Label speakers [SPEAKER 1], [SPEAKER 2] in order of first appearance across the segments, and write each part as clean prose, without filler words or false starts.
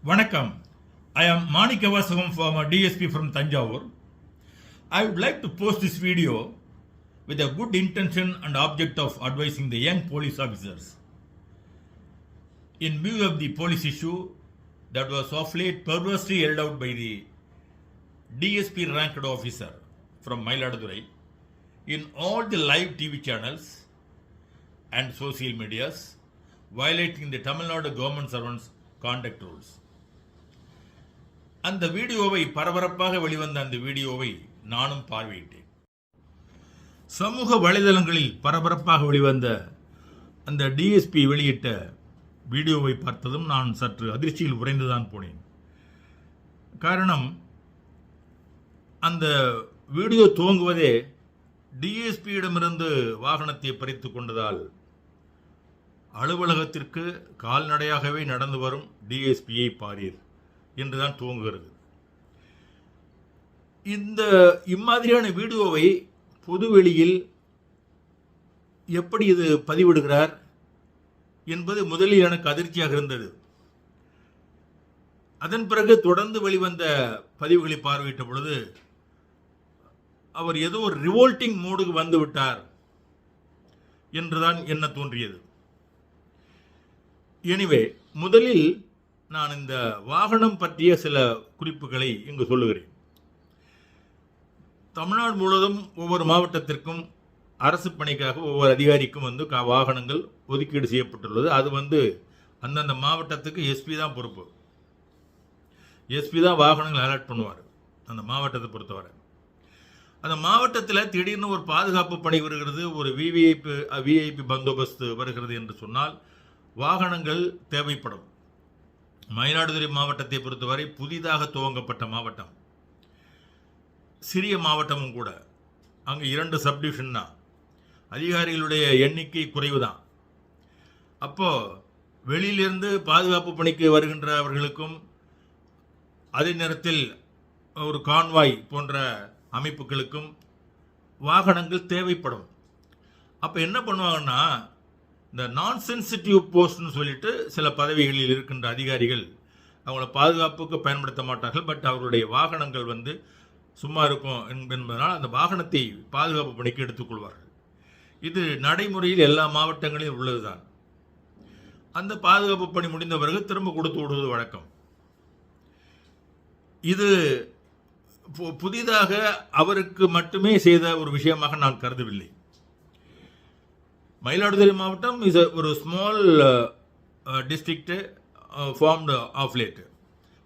[SPEAKER 1] Vanakkam. I am Manikavasagam, former DSP from Tanjavur. I would like to post this video with a good intention and object of advising the young police officers. In view of the police issue that was of late perversely held out by the DSP ranked officer from Mailadurai in all the live TV channels and social medias, violating the Tamil Nadu government servants' conduct rules. அந்த வீடியோவை பரபரப்பாக வெளிவந்த அந்த வீடியோவை நானும் பார்வையிட்டேன். சமூக வலைதளங்களில் பரபரப்பாக வெளிவந்த அந்த டிஎஸ்பி வெளியிட்ட வீடியோவை பார்த்ததும் நான் சற்று அதிர்ச்சியில் உறைந்துதான் போனேன். காரணம், அந்த வீடியோ துவங்குவதே டிஎஸ்பியிடமிருந்து வாகனத்தை பறித்து கொண்டதால் அலுவலகத்திற்கு கால்நடையாகவே நடந்து வரும் டிஎஸ்பியை பாரீர் என்றுதான் துவங்குகிறது. இந்த இம்மாதிரியான வீடியோவை பொதுவெளியில் எப்படி இது பதிவிடுகிறார் என்பது முதலில் எனக்கு அதிர்ச்சியாக இருந்தது. அதன் பிறகு தொடர்ந்து வெளிவந்த பதிவுகளை பார்வையிட்ட பொழுது அவர் ஏதோ ஒரு ரிவோல்ட்டிங் மோடுக்கு வந்து விட்டார் என்றுதான் என்ன தோன்றியது. எனிவே, முதலில் நான் இந்த வாகனம் பற்றிய சில குறிப்புகளை இங்கு சொல்லுகிறேன். தமிழ்நாடு முழுவதும் ஒவ்வொரு மாவட்டத்திற்கும் அரசு பணிக்காக ஒவ்வொரு அதிகாரிக்கும் வாகனங்கள் ஒதுக்கீடு செய்யப்பட்டுள்ளது. அது அந்தந்த மாவட்டத்துக்கு எஸ்பி தான் பொறுப்பு. எஸ்பி தான் வாகனங்கள் அலாட் பண்ணுவார் அந்த மாவட்டத்தை பொறுத்தவரை. அந்த மாவட்டத்தில் திடீர்னு ஒரு பாதுகாப்பு பணி வருகிறது, ஒரு விஐபி பந்தோபஸ்து வருகிறது என்று சொன்னால் வாகனங்கள் தேவைப்படும். மயிலாடுதுறை மாவட்டத்தை பொறுத்தவரை புதிதாக துவங்கப்பட்ட மாவட்டம், சிறிய மாவட்டமும் கூட. அங்கே 2 சப்டிவிஷன் தான், அதிகாரிகளுடைய எண்ணிக்கை குறைவு தான். அப்போது வெளியிலிருந்து பாதுகாப்பு பணிக்கு வருகின்றவர்களுக்கும் அதே நேரத்தில் ஒரு கான்வாய் போன்ற அமைப்புகளுக்கும் வாகனங்கள் தேவைப்படும். அப்போ என்ன பண்ணுவாங்கன்னா, இந்த நான் சென்சிட்டிவ் போஸ்ட்னு சொல்லிட்டு சில பதவிகளில் இருக்கின்ற அதிகாரிகள் அவங்கள பாதுகாப்புக்கு பயன்படுத்த மாட்டார்கள். பட் அவருடைய வாகனங்கள் சும்மா இருக்கும் என்பதனால் அந்த வாகனத்தை பாதுகாப்பு பணிக்கு எடுத்துக்கொள்வார்கள். இது நடைமுறையில் எல்லா மாவட்டங்களிலும் உள்ளதுதான். அந்த பாதுகாப்பு பணி முடிந்த பிறகு திரும்ப கொடுத்து விடுவது வழக்கம். இது புதிதாக அவருக்கு மட்டுமே செய்த ஒரு விஷயமாக நான் கருதவில்லை. மயிலாடுதுறை மாவட்டம் இஸ் ஒரு small district formed of late.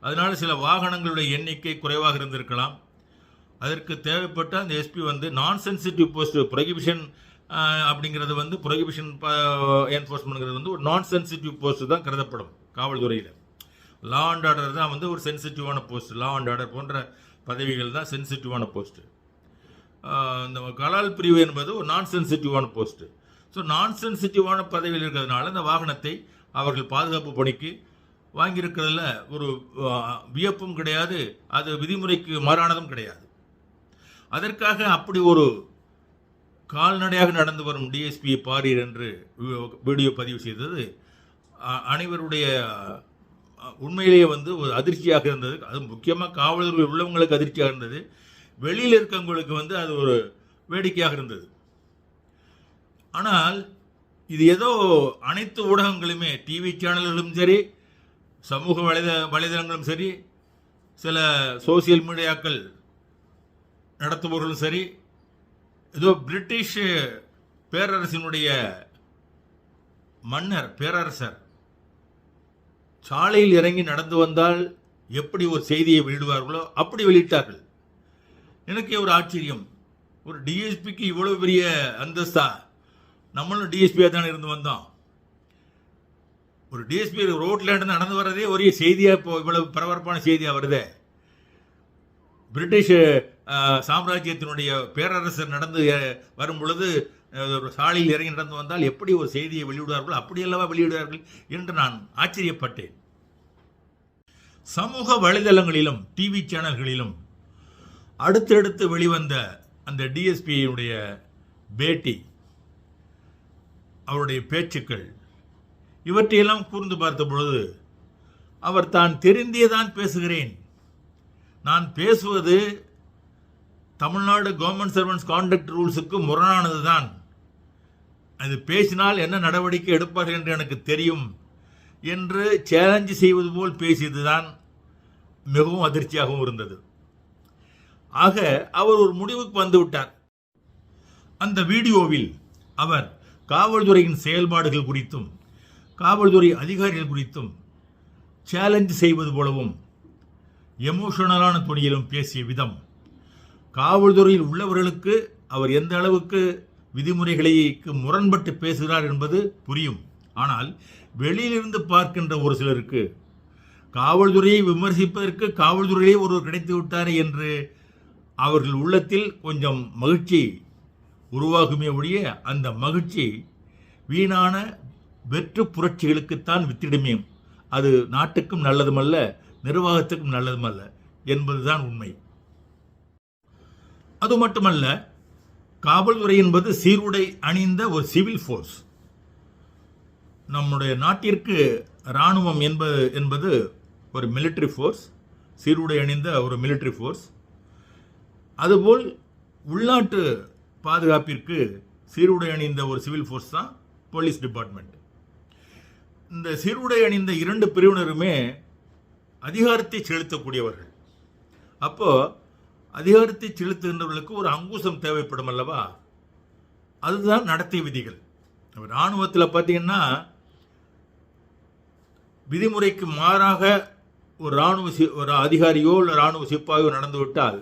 [SPEAKER 1] அதனால் சில வாகனங்களுடைய எண்ணிக்கை குறைவாக இருந்திருக்கலாம். அதற்கு தேவைப்பட்ட அந்த எஸ்பி நான் சென்சிட்டிவ் போஸ்ட் ப்ரொஹிபிஷன் அப்படிங்கிறது ப்ரொஹிபிஷன் என்ஃபோர்ஸ்மெண்ட்ங்கிறது ஒரு நான் சென்சிட்டிவ் போஸ்ட் தான் கருதப்படும் காவல்துறையில். லா அண்ட் ஆர்டர் தான் ஒரு சென்சிட்டிவான போஸ்ட். லா அண்ட் ஆர்டர் போன்ற பதவிகள் தான் சென்சிட்டிவான போஸ்ட்டு. இந்த கலால் பிரிவு என்பது ஒரு நான் சென்சிட்டிவான போஸ்ட்டு. ஸோ நான் சென்சிட்டிவான பதவியில் இருக்கிறதுனால இந்த வாகனத்தை அவர்கள் பாதுகாப்பு பணிக்கு வாங்கியிருக்கிறதுல ஒரு வியப்பும் கிடையாது, அது விதிமுறைக்கு மாறானதும் கிடையாது. அதற்காக அப்படி ஒரு கால்நடையாக நடந்து வரும் டிஎஸ்பியை பாரீர் என்று வீடியோ பதிவு செய்தது அனைவருடைய உண்மையிலேயே ஒரு அதிர்ச்சியாக இருந்தது. அது முக்கியமாக காவலர்கள் உள்ளவங்களுக்கு அதிர்ச்சியாக இருந்தது. வெளியில் இருக்கவங்களுக்கு அது ஒரு வேடிக்கையாக இருந்தது. ஆனால் இது ஏதோ அனைத்து ஊடகங்களுமே, டிவி சேனல்களும் சரி, சமூக வலைதளங்களும் சரி, சில சோசியல் மீடியாக்கள் நடத்துபவர்களும் சரி, ஏதோ பிரிட்டிஷ் பேரரசினுடைய மன்னர் பேரரசர் சாலையில் இறங்கி நடந்து வந்தால் எப்படி ஒரு செய்தியை வெளியிடுவார்களோ அப்படி வெளியிட்டார்கள். எனக்கே ஒரு ஆச்சரியம், ஒரு டிஎஸ்பிக்கு இவ்வளவு பெரிய அந்தஸ்தா? நம்மளும் டிஎஸ்பியாக தானே இருந்து வந்தோம். ஒரு டிஎஸ்பி ரோட்ல இருந்து நடந்து வர்றதே ஒரே செய்தியாக இப்போ இவ்வளவு பரபரப்பான செய்தியாக வருதே. பிரிட்டிஷ் சாம்ராஜ்யத்தினுடைய பேரரசர் நடந்து வரும் பொழுது ஒரு சாலையில் இறங்கி நடந்து வந்தால் எப்படி ஒரு செய்தியை வெளியிடுவார்கள், அப்படியல்லவா வெளியிடுவார்கள் என்று நான் ஆச்சரியப்பட்டேன். சமூக வலைதளங்களிலும் டிவி சேனல்களிலும் அடுத்தடுத்து வெளிவந்த அந்த டிஎஸ்பியுடைய பேட்டி, அவருடைய பேச்சுக்கள், இவற்றையெல்லாம் கூர்ந்து பார்த்த பொழுது அவர் தான் தெரிந்தே தான் பேசுகிறேன், நான் பேசுவது தமிழ்நாடு கவர்மெண்ட் சர்வன்ஸ் கான்டக்ட் ரூல்ஸுக்கு முரணானது தான், அது பேசினால் என்ன நடவடிக்கை எடுப்பார்கள் என்று எனக்கு தெரியும் என்று சேலஞ்சு செய்வது போல் பேசியதுதான் மிகவும் அதிர்ச்சியாகவும் இருந்தது. ஆக அவர் ஒரு முடிவுக்கு வந்துவிட்டார். அந்த வீடியோவில் அவர் காவல்துறையின் செயல்பாடுகள் குறித்தும் காவல்துறை அதிகாரிகள் குறித்தும் சேலஞ்ச் செய்வது போலவும் எமோஷனலான துணியிலும் பேசிய விதம் காவல்துறையில் உள்ளவர்களுக்கு அவர் எந்த அளவுக்கு விதிமுறைகளுக்கு முரண்பட்டு பேசுகிறார் என்பது புரியும். ஆனால் வெளியிலிருந்து பார்க்கின்ற ஒரு சிலருக்கு காவல்துறையை விமர்சிப்பதற்கு காவல்துறையிலே ஒருவர் கிடைத்து விட்டார் என்று அவர்கள் உள்ளத்தில் கொஞ்சம் மகிழ்ச்சி உருவாகுமே ஒழிய அந்த மகிழ்ச்சி வீணான வெற்று புரட்சிகளுக்குத்தான் வித்திடுமே. அது நாட்டுக்கும் நல்லதுமல்ல, நிர்வாகத்துக்கும் நல்லதுமல்ல என்பதுதான் உண்மை. அது மட்டுமல்ல, காவல்துறை என்பது சீருடை அணிந்த ஒரு சிவில் ஃபோர்ஸ். நம்முடைய நாட்டிற்கு இராணுவம் என்பது ஒரு மிலிட்டரி ஃபோர்ஸ், சீருடை அணிந்த ஒரு மிலிட்டரி ஃபோர்ஸ். அதுபோல் உள்நாட்டு பாதுகாப்பிற்கு சீருடை அணிந்த ஒரு சிவில் ஃபோர்ஸ் தான் போலீஸ் டிபார்ட்மெண்ட். இந்த சீருடை அணிந்த இரண்டு பிரிவினருமே அதிகாரத்தை செலுத்தக்கூடியவர்கள். அப்போ அதிகாரத்தை செலுத்துகின்றவர்களுக்கு ஒரு அங்குசம் தேவைப்படும் அல்லவா? அதுதான் நடத்தை விதிகள். இராணுவத்தில் பார்த்தீங்கன்னா விதிமுறைக்கு மாறாக ஒரு அதிகாரியோ இல்லை இராணுவ சிப்பாயோ நடந்துவிட்டால்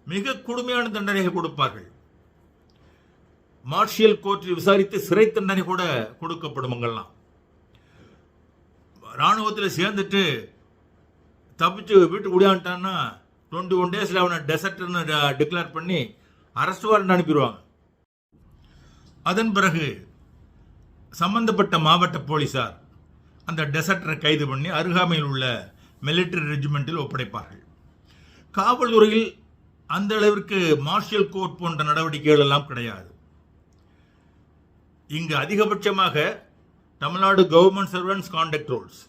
[SPEAKER 1] மிக கொடுமையான தண்டனையை கொடுப்பார்கள். மார்ஷியல் கோர்ட்டில் விசாரித்து சிறை தண்டனை கூட கொடுக்கப்படும். அங்கெல்லாம் இராணுவத்தில் சேர்ந்துட்டு தப்பிச்சு வீட்டுக்கு ஓடியான்ட்டான்னா 21 டேஸில் அவனை டெசர்ட்னு டிக்ளேர் பண்ணி அரெஸ்ட் வாரண்ட் அனுப்பிடுவாங்க. அதன் பிறகு சம்பந்தப்பட்ட மாவட்ட போலீசார் அந்த டெசர்ட்டரை கைது பண்ணி அருகாமையில் உள்ள மிலிட்டரி ரெஜிமெண்டில் ஒப்படைப்பார்கள். காவல்துறையில் அந்த அளவிற்கு மார்ஷியல் கோர்ட் போன்ற நடவடிக்கைகள் எல்லாம் கிடையாது. இங்கு அதிகபட்சமாக Tamil Nadu government சர்வன்ஸ் contact rules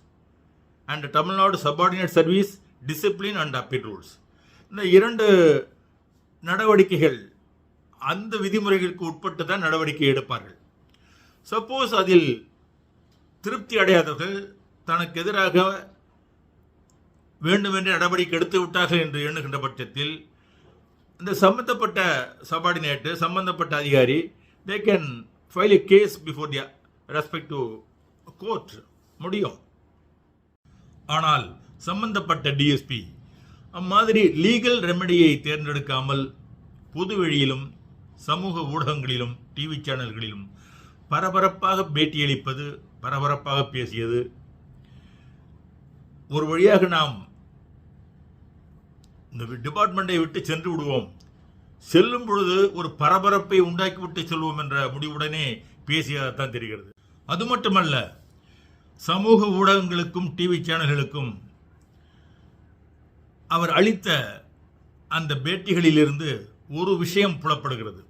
[SPEAKER 1] and Tamil Nadu subordinate service discipline and appeal rules, இந்த இரண்டு நடவடிக்கைகள் அந்த விதிமுறைகளுக்கு உட்பட்டு தான் நடவடிக்கை எடுப்பார்கள். சப்போஸ் அதில் திருப்தி அடையாதவர்கள் தனக்கு எதிராக வேண்டுமென்றே நடவடிக்கை எடுத்து விட்டார்கள் என்று எண்ணுகின்ற பட்சத்தில் இந்த சம்பந்தப்பட்ட சபார்டினேட்டு சம்பந்தப்பட்ட அதிகாரி they can file a case before the respective court முடியும். ஆனால் சம்பந்தப்பட்ட டிஎஸ்பி அம்மாதிரி லீகல் ரெமெடியை தேர்ந்தெடுக்காமல் பொதுவெளியிலும் சமூக ஊடகங்களிலும் டிவி சேனல்களிலும் பரபரப்பாக பேட்டியளிப்பது, பரபரப்பாக பேசியது, ஒரு வழியாக நாம் இந்த டிபார்ட்மெண்ட்டை விட்டு சென்று விடுவோம், செல்லும் பொழுது ஒரு பரபரப்பை உண்டாக்கிவிட்டு செல்வோம் என்ற முடிவுடனே பேசியதான் தெரிகிறது. அது மட்டுமல்ல, சமூக ஊடகங்களுக்கும் டிவி சேனல்களுக்கும் அவர் அளித்த அந்த பேட்டிகளிலிருந்து ஒரு விஷயம் புலப்படுகிறது.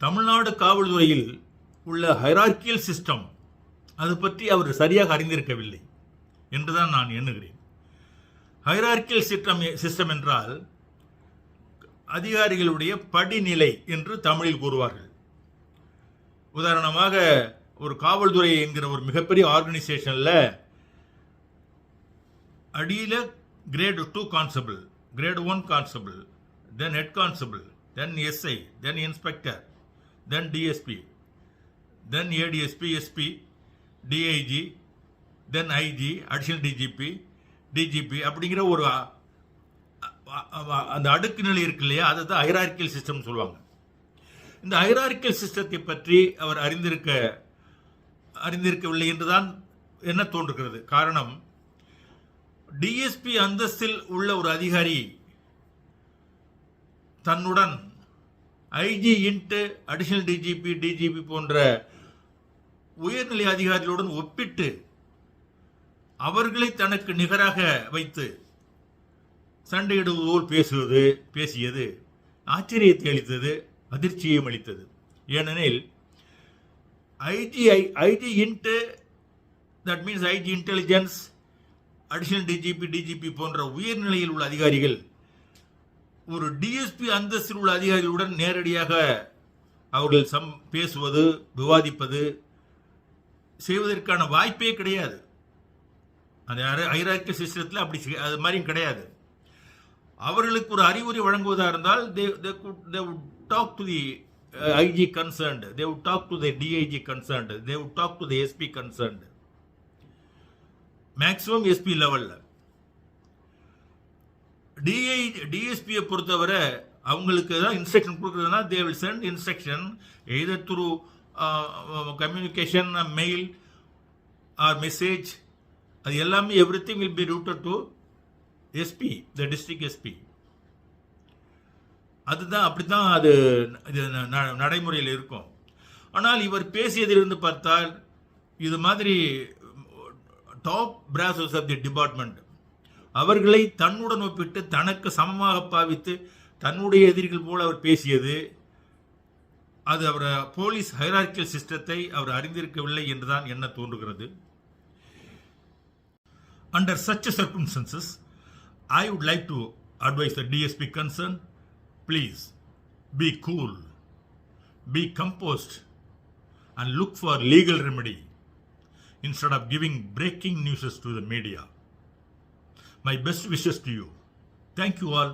[SPEAKER 1] தமிழ்நாடு காவல்துறையில் உள்ள ஹைரார்கியல் சிஸ்டம் அது பற்றி அவர் சரியாக அறிந்திருக்கவில்லை என்றுதான் நான் எண்ணுகிறேன். ஹைரார்கியல் சிஸ்டம் என்றால் அதிகாரிகளுடைய படிநிலை என்று தமிழில் கூறுவார்கள். உதாரணமாக ஒரு காவல்துறை என்கிற ஒரு மிகப்பெரிய ஆர்கனைசேஷனில் அடியில் grade 2 constable, grade 1 constable, then head constable, then SI, then inspector, then DSP, then ADSP, SP, DIG, then IG, additional DGP அப்படிங்கிற ஒரு அந்த அடுக்கு நிலை இருக்கு இல்லையா, அதை தான் ஹைரார்கியல் சிஸ்டம் சொல்லுவாங்க. இந்த ஹைரார்கியல் சிஸ்டத்தை பற்றி அவர் அறிந்திருக்கவில்லை என்றுதான் என்ன தோன்றுகிறது. காரணம், டிஎஸ்பி அந்தஸ்தில் உள்ள ஒரு அதிகாரி தன்னுடன் ஐஜி இன்ட்டு அடிஷனல் டிஜிபி போன்ற உயர்நிலை அதிகாரிகளுடன் ஒப்பிட்டு அவர்களை தனக்கு நிகராக வைத்து சண்டையிடுவது போல் பேசியது ஆச்சரியத்தை அளித்தது, அதிர்ச்சியையும் அளித்தது. ஏனெனில் IG into, that means IG intelligence, additional DGP போன்ற உயர்நிலையில் உள்ள அதிகாரிகள் ஒரு டிஎஸ்பி அந்தஸ்தில் உள்ள அதிகாரிகளுடன் நேரடியாக அவர்கள் பேசுவது, விவாதிப்பது செய்வதற்கான வாய்ப்பே கிடையாது. அந்த ஹைரார்க்கி சிஸ்டத்தில் அப்படி அது மாதிரியும் கிடையாது. அவர்களுக்கு ஒரு அறிவுரை வழங்குவதாக இருந்தால் they would talk to the IG concerned, they would talk to the DIG concerned, they would talk to the SP concerned, maximum SP லெவலில். டிஎஸ்பியை பொறுத்தவரை அவங்களுக்கு தான் instruction கொடுக்குறதுனா they will send instruction either through communication, mail or message. அது எல்லாமே everything will be routed to SP, the district SP. அதுதான் அப்படித்தான் அது நடைமுறையில் இருக்கும். ஆனால் இவர் பேசியதிலிருந்து பார்த்தால் இது மாதிரி top process of the department அவர்களை தன்னுடன் ஒப்பிட்டு தனக்கு சமமாக பாவித்து தன்னுடைய எதிரிகள் போல அவர் பேசியது, அது அவர் போலீஸ் ஹைரார்க்கியல் சிஸ்டத்தை அவர் அறிந்திருக்கவில்லை என்றுதான் என்ன தோன்றுகிறது. Under such circumstances, I would like to advise the DSP concerned, please be cool, be composed, and look for legal remedy instead of giving breaking news to the media. My best wishes to you. Thank you all.